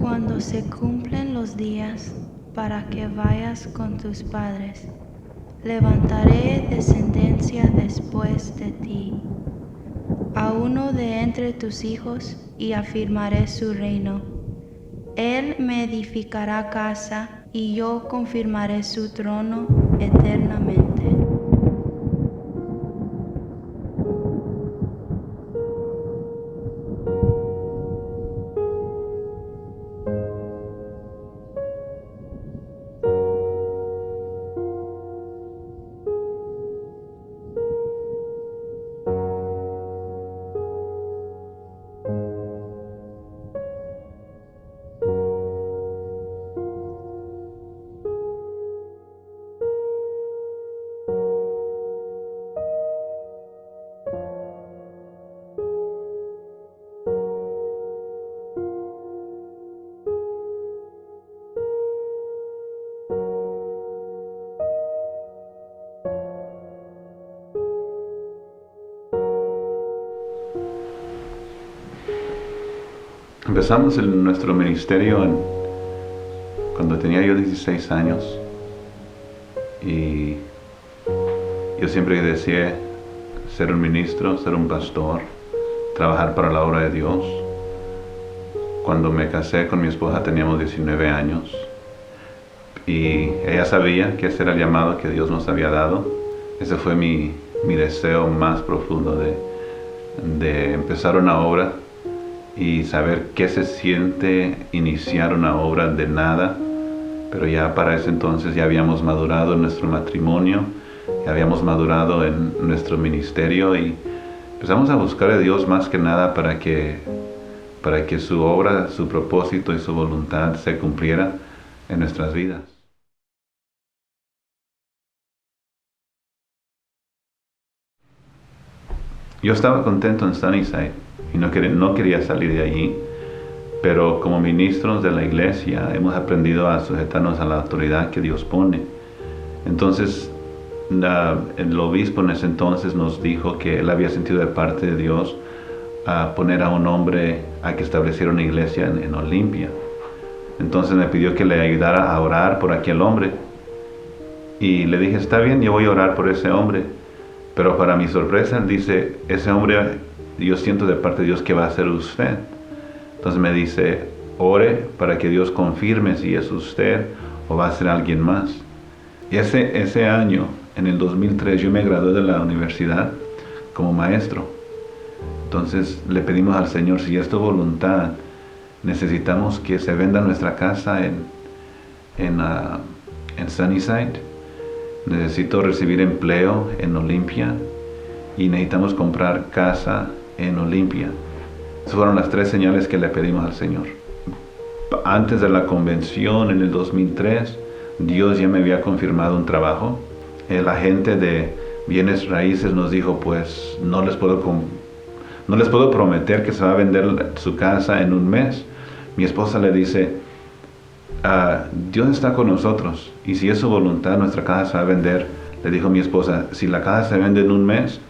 Cuando se cumplen los días para que vayas con tus padres, levantaré descendencia después de ti, a uno de entre tus hijos, y afirmaré su reino. Él me edificará casa, y yo confirmaré su trono eternamente. Empezamos nuestro ministerio cuando tenía yo 16 años, y yo siempre deseé ser un ministro, ser un pastor, trabajar para la obra de Dios. Cuando me casé con mi esposa teníamos 19 años y ella sabía que ese era el llamado que Dios nos había dado. Ese fue mi deseo más profundo de empezar una obra y saber qué se siente iniciar una obra de nada. Pero ya para ese entonces ya habíamos madurado en nuestro matrimonio, ya habíamos madurado en nuestro ministerio, y empezamos a buscar a Dios más que nada para que su obra, su propósito y su voluntad se cumpliera en nuestras vidas. Yo estaba contento en Sunnyside y no quería salir de allí, pero como ministros de la iglesia hemos aprendido a sujetarnos a la autoridad que Dios pone. Entonces el obispo en ese entonces nos dijo que él había sentido de parte de Dios a poner a un hombre a que estableciera una iglesia en Olympia. Entonces me pidió que le ayudara a orar por aquel hombre, y le dije, está bien, yo voy a orar por ese hombre. Pero para mi sorpresa, él dice, ese hombre, yo siento de parte de Dios que va a ser usted. Entonces me dice, ore para que Dios confirme si es usted o va a ser alguien más. Y ese año, en el 2003, yo me gradué de la universidad como maestro. Entonces le pedimos al Señor, si es tu voluntad, necesitamos que se venda nuestra casa en Sunnyside. Necesito recibir empleo en Olympia y necesitamos comprar casa en Olympia. Esas fueron las 3 señales que le pedimos al Señor. Antes de la convención, en el 2003, Dios ya me había confirmado un trabajo. El agente de bienes raíces nos dijo, pues no les puedo prometer que se va a vender su casa en un mes. Mi esposa le dice, Dios está con nosotros, y si es su voluntad, nuestra casa se va a vender. Le dijo mi esposa, si la casa se vende en un mes,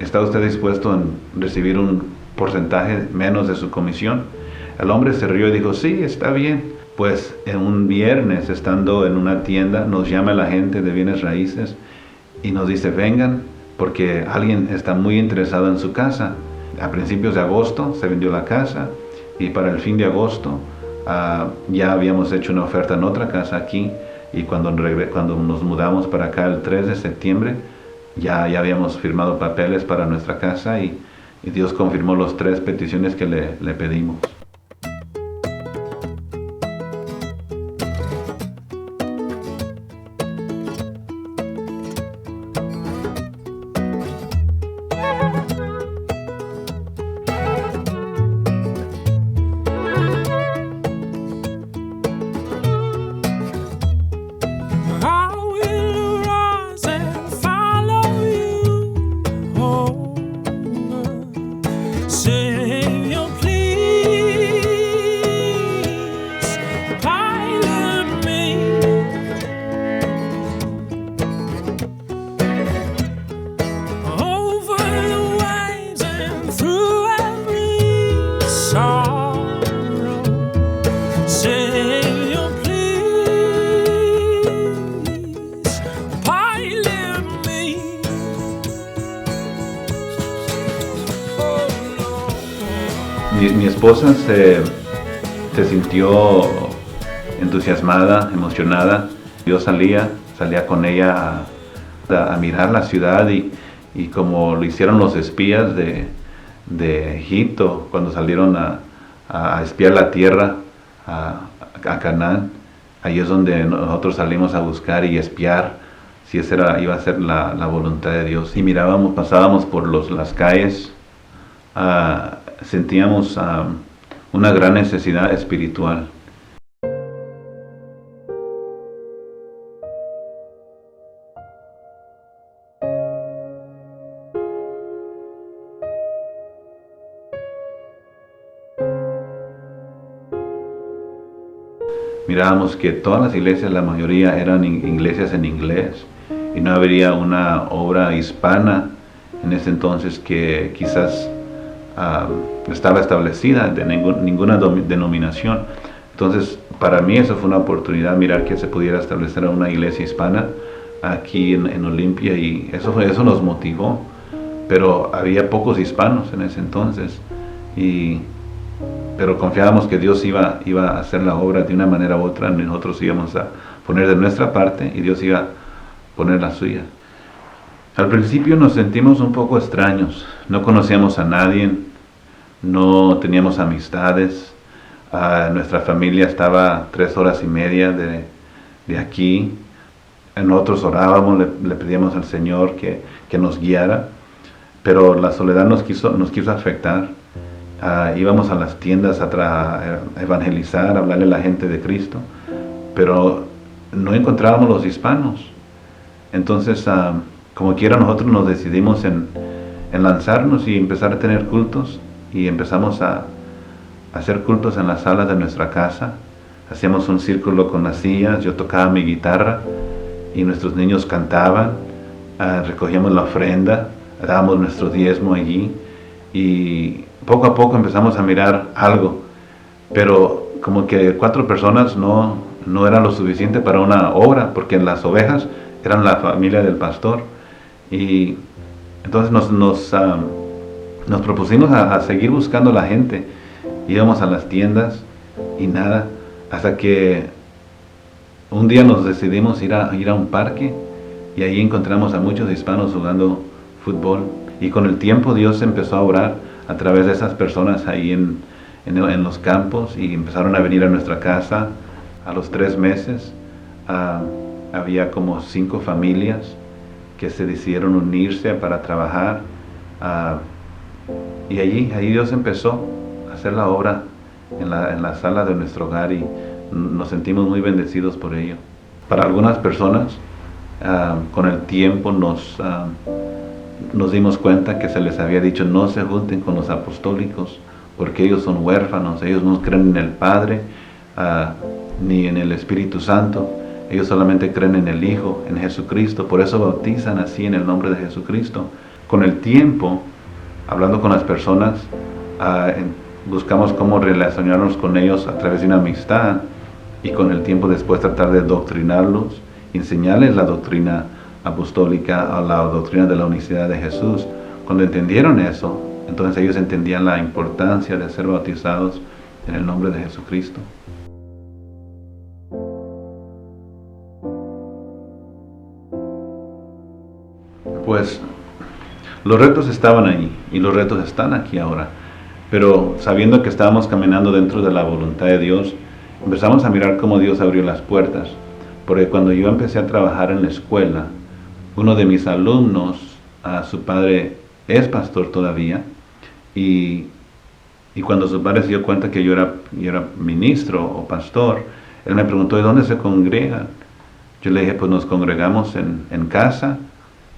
¿está usted dispuesto a recibir un porcentaje menos de su comisión? El hombre se rió y dijo, sí, está bien. Pues en un viernes, estando en una tienda, nos llama el agente de bienes raíces y nos dice, vengan, porque alguien está muy interesado en su casa. A principios de agosto se vendió la casa, y para el fin de agosto ya habíamos hecho una oferta en otra casa aquí, y cuando nos mudamos para acá el 3 de septiembre, ya habíamos firmado papeles para nuestra casa, y Dios confirmó las 3 peticiones que le pedimos. Savior, please. Mi esposa se sintió entusiasmada, emocionada. Yo salía con ella a mirar la ciudad y como lo hicieron los espías de Egipto cuando salieron a espiar la tierra, a Canaán. Ahí es donde nosotros salimos a buscar y espiar si esa iba a ser la voluntad de Dios. Y pasábamos por las calles, sentíamos una gran necesidad espiritual. Mirábamos que todas las iglesias, la mayoría eran iglesias en inglés y no habría una obra hispana en ese entonces que quizás estaba establecida de ninguna denominación. Entonces, para mí eso fue una oportunidad, mirar que se pudiera establecer una iglesia hispana aquí en Olimpia, y eso nos motivó. Pero había pocos hispanos en ese entonces, pero confiábamos que Dios iba a hacer la obra de una manera u otra. Nosotros íbamos a poner de nuestra parte y Dios iba a poner la suya. Al principio nos sentimos un poco extraños, no conocíamos a nadie, no teníamos amistades. Nuestra familia estaba 3 horas y media de aquí. Nosotros orábamos, le pedíamos al Señor que nos guiara, pero la soledad nos quiso afectar. Íbamos a las tiendas a evangelizar, a hablarle a la gente de Cristo, pero no encontrábamos los hispanos. Entonces, como quiera, nosotros nos decidimos en lanzarnos y empezar a tener cultos, y empezamos a hacer cultos en las salas de nuestra casa. Hacíamos un círculo con las sillas, yo tocaba mi guitarra y nuestros niños cantaban, recogíamos la ofrenda, dábamos nuestro diezmo allí, y poco a poco empezamos a mirar algo, pero como que 4 personas no era lo suficiente para una obra, porque las ovejas eran la familia del pastor. Y entonces nos propusimos a seguir buscando a la gente. Íbamos a las tiendas y nada, hasta que un día nos decidimos ir a un parque, y ahí encontramos a muchos hispanos jugando fútbol. Y con el tiempo Dios empezó a obrar a través de esas personas ahí en los campos, y empezaron a venir a nuestra casa. A los 3 meses había como 5 familias que se decidieron unirse para trabajar, y ahí Dios empezó a hacer la obra en la sala de nuestro hogar, y nos sentimos muy bendecidos por ello. Para algunas personas, con el tiempo nos dimos cuenta que se les había dicho: no se junten con los apostólicos, porque ellos son huérfanos, ellos no creen en el Padre ni en el Espíritu Santo, ellos solamente creen en el Hijo, en Jesucristo, por eso bautizan así en el nombre de Jesucristo. Con el tiempo, hablando con las personas, buscamos cómo relacionarnos con ellos a través de una amistad, y con el tiempo después tratar de doctrinarlos, enseñarles la doctrina apostólica, a la doctrina de la unicidad de Jesús. Cuando entendieron eso, entonces ellos entendían la importancia de ser bautizados en el nombre de Jesucristo. Pues los retos estaban allí, y los retos están aquí ahora, pero sabiendo que estábamos caminando dentro de la voluntad de Dios, empezamos a mirar cómo Dios abrió las puertas. Porque cuando yo empecé a trabajar en la escuela, uno de mis alumnos, su padre es pastor todavía, y cuando su padre se dio cuenta que yo era ministro o pastor, él me preguntó: ¿de dónde se congregan? Yo le dije: pues nos congregamos en casa,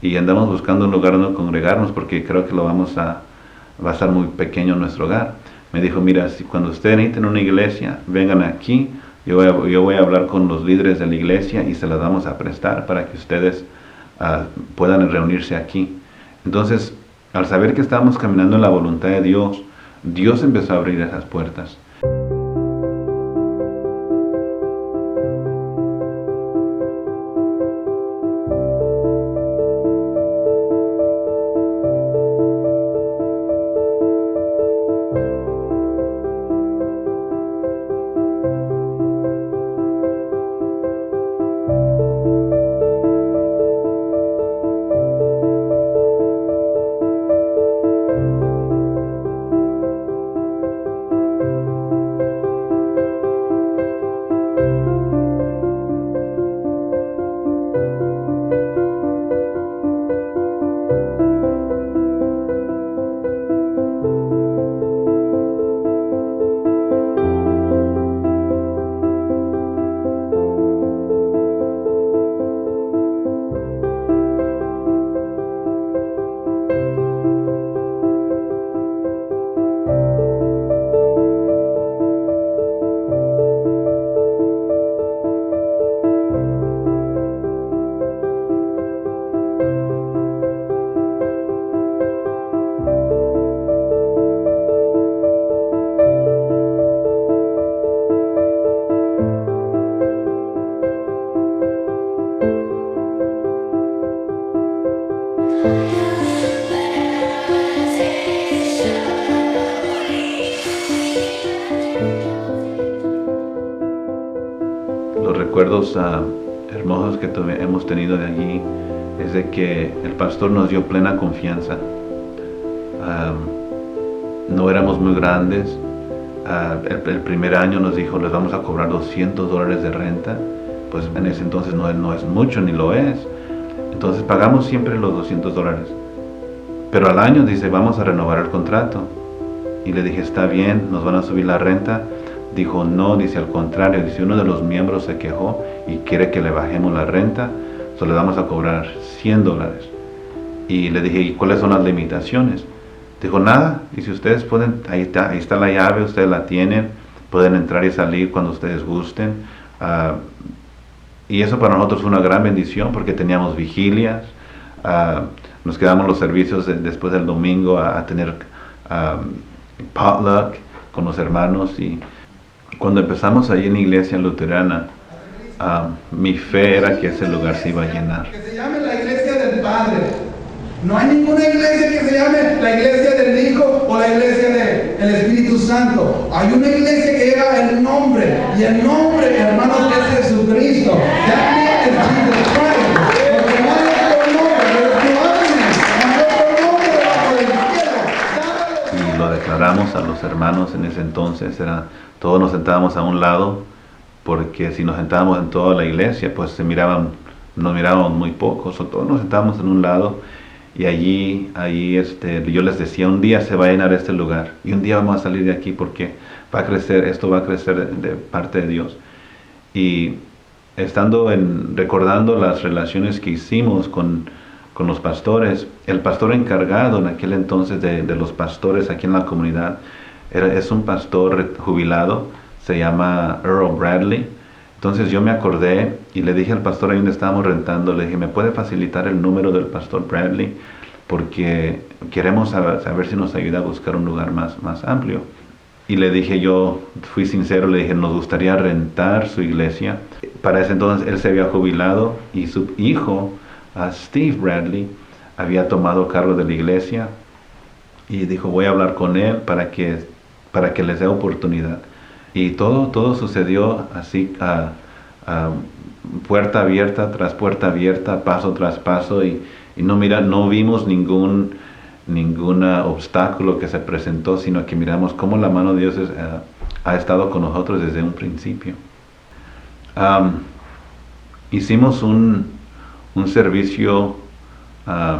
y andamos buscando un lugar donde congregarnos, porque creo que va a estar muy pequeño nuestro hogar. Me dijo: mira, si cuando ustedes necesiten una iglesia, vengan aquí, yo voy a hablar con los líderes de la iglesia y se las vamos a prestar para que ustedes puedan reunirse aquí. Entonces, al saber que estábamos caminando en la voluntad de Dios, Dios empezó a abrir esas puertas. Los recuerdos hermosos que hemos tenido de allí es de que el pastor nos dio plena confianza. No éramos muy grandes. El primer año nos dijo, les vamos a cobrar $200 de renta. Pues en ese entonces no es mucho, ni lo es. Entonces pagamos siempre los $200. Pero al año dice, vamos a renovar el contrato. Y le dije, está bien, nos van a subir la renta. Dijo, no, dice, al contrario, dice, uno de los miembros se quejó y quiere que le bajemos la renta, solo le vamos a cobrar $100. Y le dije, ¿y cuáles son las limitaciones? Dijo, nada, y si ustedes pueden, ahí está la llave, ustedes la tienen, pueden entrar y salir cuando ustedes gusten. Y eso para nosotros fue una gran bendición porque teníamos vigilias, nos quedamos los servicios después del domingo a tener potluck con los hermanos. Y cuando empezamos ahí en la iglesia luterana, mi fe era que ese lugar se iba a llenar. Que se llame la iglesia del Padre. No hay ninguna iglesia que se llame la iglesia del Hijo o la iglesia del Espíritu Santo. Hay una iglesia que lleva el nombre, y el nombre, hermanos, es Jesucristo. That name is Jesus Christ. Porque no hay otro nombre, no hay otro nombre debajo del cielo. Y lo declaramos a los hermanos en ese entonces, todos nos sentábamos a un lado, porque si nos sentábamos en toda la iglesia, pues nos miraban muy pocos, o todos nos sentábamos en un lado. Y allí yo les decía, un día se va a llenar este lugar, y un día vamos a salir de aquí porque va a crecer, esto va a crecer de parte de Dios. Y recordando las relaciones que hicimos con los pastores, el pastor encargado en aquel entonces de los pastores aquí en la comunidad, es un pastor jubilado, se llama Earl Bradley. Entonces yo me acordé y le dije al pastor ahí donde estábamos rentando, le dije, ¿me puede facilitar el número del pastor Bradley? Porque queremos saber si nos ayuda a buscar un lugar más amplio. Y le dije, yo fui sincero, le dije, nos gustaría rentar su iglesia. Para ese entonces él se había jubilado y su hijo, Steve Bradley, había tomado cargo de la iglesia. Y dijo, voy a hablar con él para que les dé oportunidad. Y todo sucedió así, puerta abierta tras puerta abierta, paso tras paso, y no vimos ningún obstáculo que se presentó, sino que miramos cómo la mano de Dios ha estado con nosotros desde un principio. Hicimos un servicio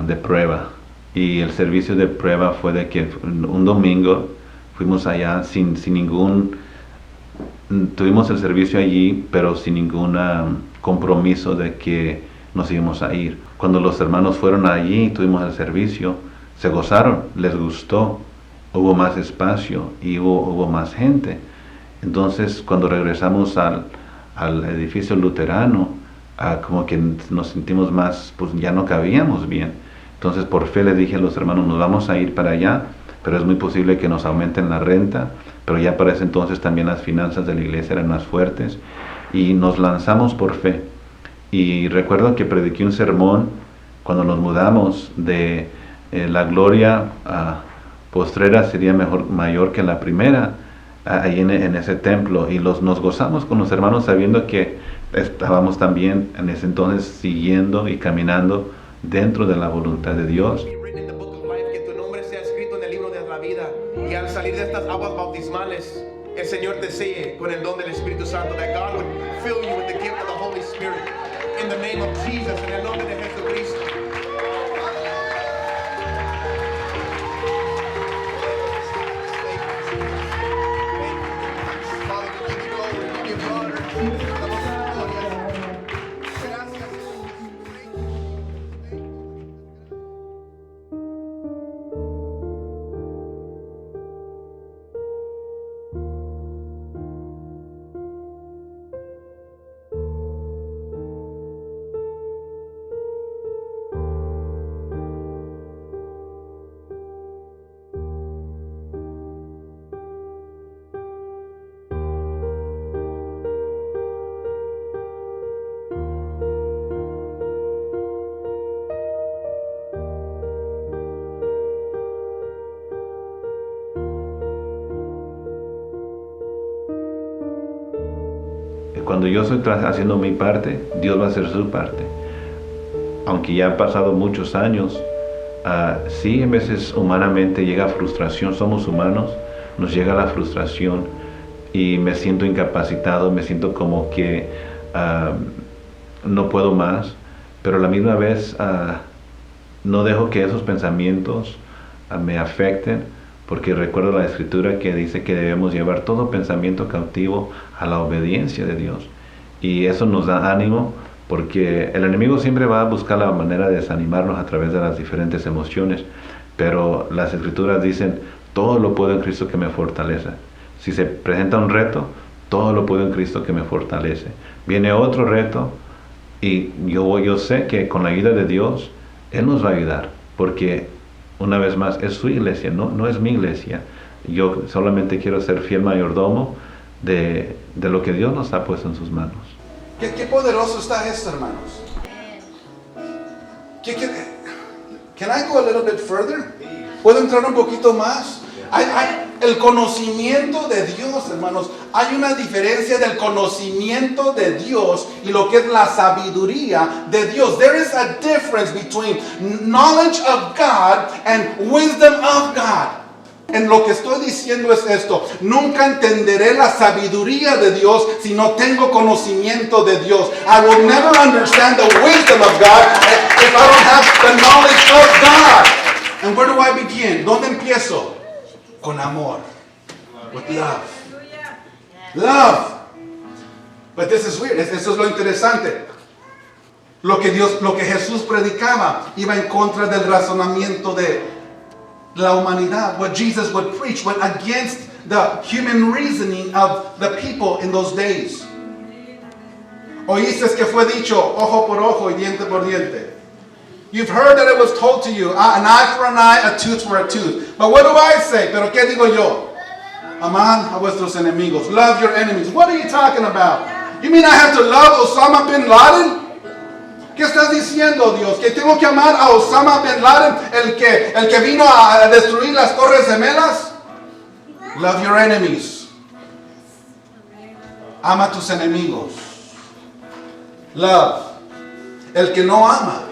de prueba, y el servicio de prueba fue de que un domingo fuimos allá tuvimos el servicio allí, pero sin ningún compromiso de que nos íbamos a ir. Cuando los hermanos fueron allí y tuvimos el servicio, se gozaron, les gustó, hubo más espacio y hubo más gente. Entonces, cuando regresamos al edificio luterano, como que nos sentimos más, pues ya no cabíamos bien. Entonces, por fe les dije a los hermanos, nos vamos a ir para allá, pero es muy posible que nos aumenten la renta. Pero ya para ese entonces también las finanzas de la iglesia eran más fuertes, y nos lanzamos por fe. Y recuerdo que prediqué un sermón cuando nos mudamos de la gloria postrera sería mayor que la primera, ahí en ese templo, y nos gozamos con los hermanos sabiendo que estábamos también en ese entonces siguiendo y caminando dentro de la voluntad de Dios. Que tu nombre sea escrito en el libro de la vida, y al salir de estas aguas bautismales, el Señor te selle con el don del Espíritu Santo. That God would fill you with the gift of the Holy Spirit. In the name of Jesus, en el nombre de Jesucristo. Father, we give you glory, we give you honor. cuando yo estoy haciendo mi parte, Dios va a hacer su parte. Aunque ya han pasado muchos años, sí, a veces humanamente llega frustración, somos humanos, nos llega la frustración y me siento incapacitado, me siento como que no puedo más, pero a la misma vez no dejo que esos pensamientos me afecten, porque recuerdo la escritura que dice que debemos llevar todo pensamiento cautivo a la obediencia de Dios, y eso nos da ánimo, porque el enemigo siempre va a buscar la manera de desanimarnos a través de las diferentes emociones, pero las escrituras dicen, todo lo puedo en Cristo que me fortalece. Si se presenta un reto, todo lo puedo en Cristo que me fortalece. Viene otro reto y yo sé que con la ayuda de Dios, Él nos va a ayudar, porque una vez más es su iglesia, no es mi iglesia. Yo solamente quiero ser fiel mayordomo de lo que Dios nos ha puesto en sus manos. Qué poderoso está esto, hermanos. Can I go a little bit further? ¿Puedo entrar un poquito más? El conocimiento de Dios, hermanos. Hay una diferencia del conocimiento de Dios y lo que es la sabiduría de Dios. There is a difference between knowledge of God and wisdom of God. En lo que estoy diciendo es esto: nunca entenderé la sabiduría de Dios si no tengo conocimiento de Dios. I will never understand the wisdom of God if I don't have the knowledge of God. And where do I begin? ¿Dónde empiezo? Con amor. With love. Love. But this is weird. Eso es lo interesante. Lo que Jesús predicaba iba en contra del razonamiento de la humanidad. What Jesus would preach went against the human reasoning of the people in those days. Oíste que fue dicho ojo por ojo y diente por diente. You've heard that it was told to you, an eye for an eye, a tooth for a tooth. But what do I say? Pero ¿qué digo yo? Amad a vuestros enemigos. Love your enemies. What are you talking about? You mean I have to love Osama bin Laden? ¿Qué estás diciendo, Dios? ¿Que tengo que amar a Osama bin Laden, el que vino a destruir las Torres Gemelas? Love your enemies. Ama a tus enemigos. Love. El que no ama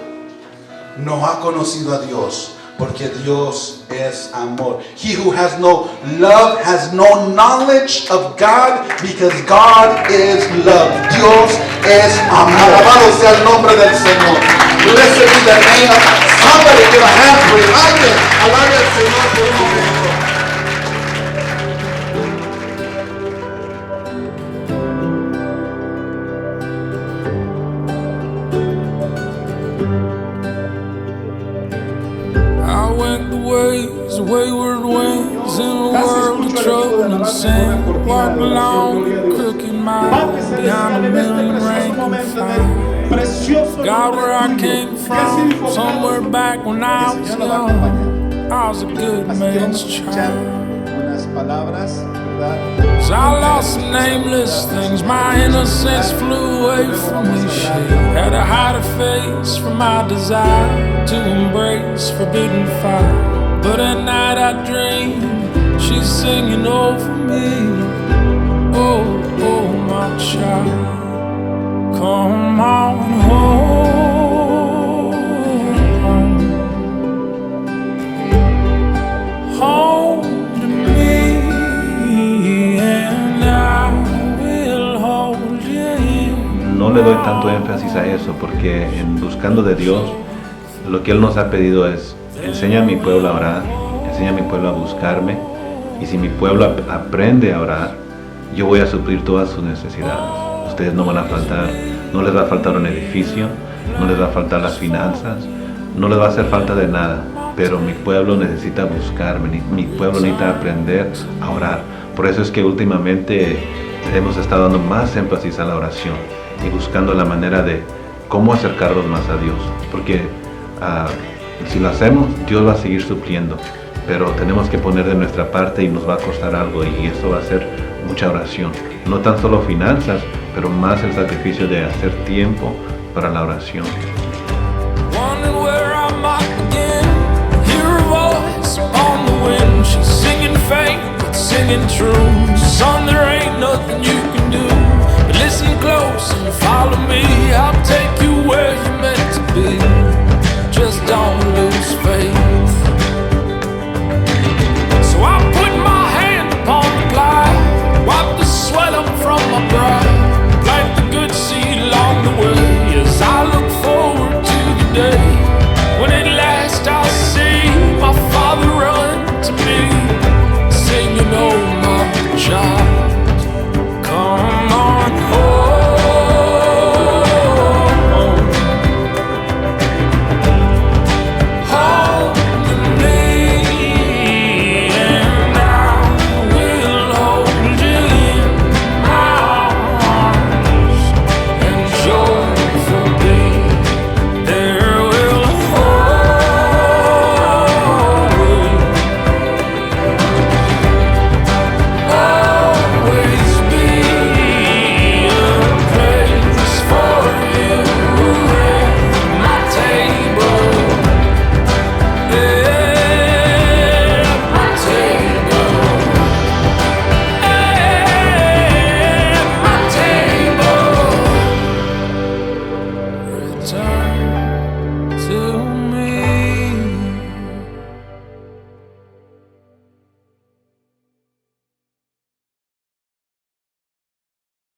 no ha conocido a Dios, porque Dios es amor. He who has no love has no knowledge of God, because God is love. Dios es amor. Alabado sea el nombre del Señor. Blessed be the name of somebody. Give a hand for him. Alabe al Señor por un momento. The wayward winds in a world of trouble and sin. Walk along crooked mile behind a million ranking fire. God, where I came from, somewhere back when I was young, I was a good man's child. So I lost some nameless things, my innocence flew away from me. She had to hide her face from my desire to embrace forbidden fire. But at night I dream she's singing over me. Oh, oh, my child, come on home, home to me, and I will hold you. No le doy tanto énfasis a eso, porque en buscando de Dios, lo que Él nos ha pedido es: enseña a mi pueblo a orar, enseña a mi pueblo a buscarme, y si mi pueblo aprende a orar, yo voy a suplir todas sus necesidades. Ustedes no van a faltar, no les va a faltar un edificio, no les va a faltar las finanzas, no les va a hacer falta de nada, pero mi pueblo necesita buscarme, mi pueblo necesita aprender a orar. Por eso es que últimamente hemos estado dando más énfasis a la oración y buscando la manera de cómo acercarnos más a Dios, porque si lo hacemos, Dios va a seguir supliendo, pero tenemos que poner de nuestra parte y nos va a costar algo, y eso va a ser mucha oración. No tan solo finanzas, pero más el sacrificio de hacer tiempo para la oración. Singing true, son, there ain't nothing you can do. But listen close. Follow me, I'll take you where you're meant to be. Just don't lose